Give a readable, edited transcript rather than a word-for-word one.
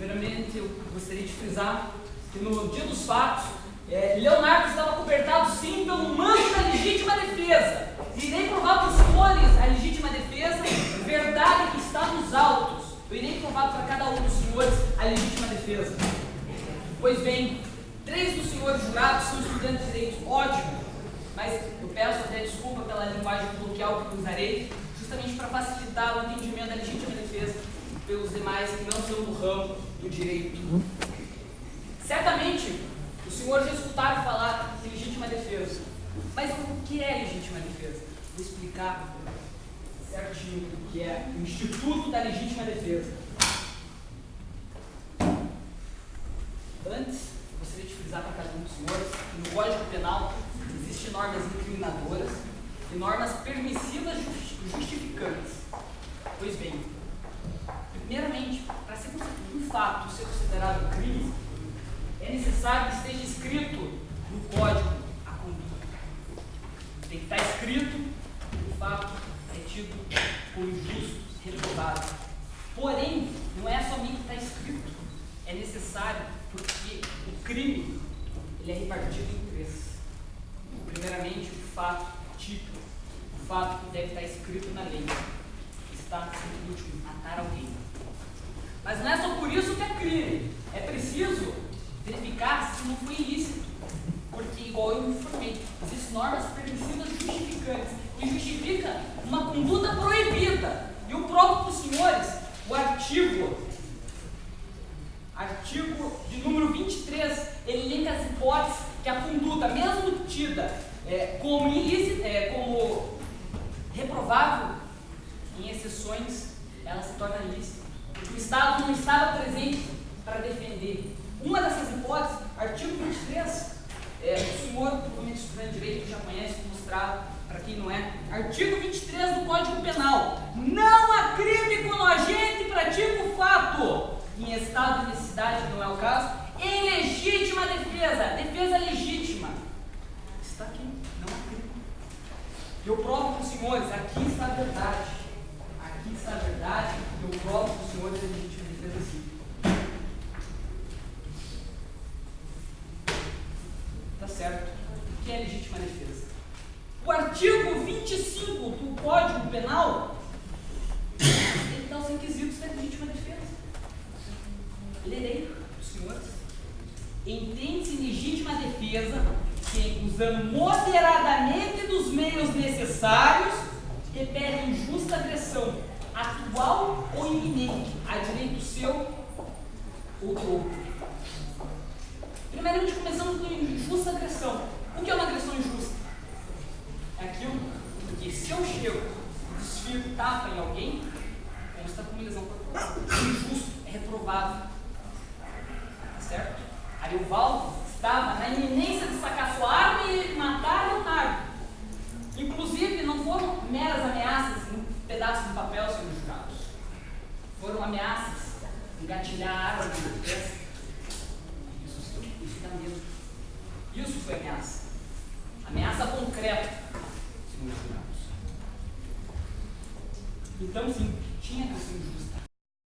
Primeiramente, eu gostaria de frisar que no dia dos fatos, Leonardo estava cobertado sim pelo manto da legítima defesa. Irei provar para os senhores a legítima defesa, verdade que está nos autos. Eu irei provar para cada um dos senhores a legítima defesa. Pois bem, 3 dos senhores jurados são estudantes de direito, ótimo, mas eu peço até desculpa pela linguagem coloquial que usarei, justamente para facilitar o entendimento da legítima defesa pelos demais que não são do ramo do direito. Certamente, os senhores já escutaram falar de legítima defesa, mas o que é legítima defesa? Vou explicar certinho o que é o Instituto da Legítima Defesa. Antes, gostaria de frisar para cada um dos senhores que no Código Penal existem normas incriminadoras e normas permissivas justificantes. Pois bem, primeiramente, para ser um fato ser considerado crime, é necessário que esteja escrito no Código a conduta. Tem que estar escrito que o fato é tido por injusto, reprovado. Porém, não é somente que está escrito, é necessário porque o crime ele é repartido em 3. Primeiramente, o fato típico, o fato que deve estar escrito na lei. Está, por último, matar alguém. Mas não é só por isso que é crime. É preciso verificar se não foi ilícito. Porque, igual eu informei, existem normas permissivas justificantes, que justifica uma conduta proibida. E eu provo para os senhores o artigo de número 23, ele elenca as hipóteses que a conduta, mesmo tida como ilícita, como reprovável, em exceções, ela se torna lícita. Porque o Estado não estava presente para defender. Uma dessas hipóteses, artigo 23, o senhor, provavelmente estudante de direito, já conhece, vou mostrar para quem não é. Artigo 23 do Código Penal. Não há crime quando o agente pratica o fato, em estado de necessidade, não é o caso, em legítima defesa, defesa legítima. Está aqui, não há crime. Eu provo para os senhores, aqui está a verdade. Aqui está a verdade, eu provo para os senhores a legítima defesa sim. Tá certo. O que é legítima defesa? O artigo 25 do Código Penal, ele dá os requisitos da legítima defesa. Lerei para os senhores. Entende-se legítima defesa quem, usando moderadamente dos meios necessários, repele injusta agressão, atual ou iminente, a direito seu ou do outro. Primeiramente, começamos com injusta agressão. O que é uma agressão injusta? É aquilo que, se eu chego, desfio, tapa em alguém, consta como lesão corporal. É injusto, é reprovado. Tá certo? Ariovaldo estava na iminência de sacar sua arma e matar Leonardo. Inclusive, não foram meras ameaças em pedaços de papel sendo julgados. Foram ameaças em engatilhar a arma de defesa. Isso dá medo. Isso foi ameaça. Ameaça concreta, senhores jurados. Então,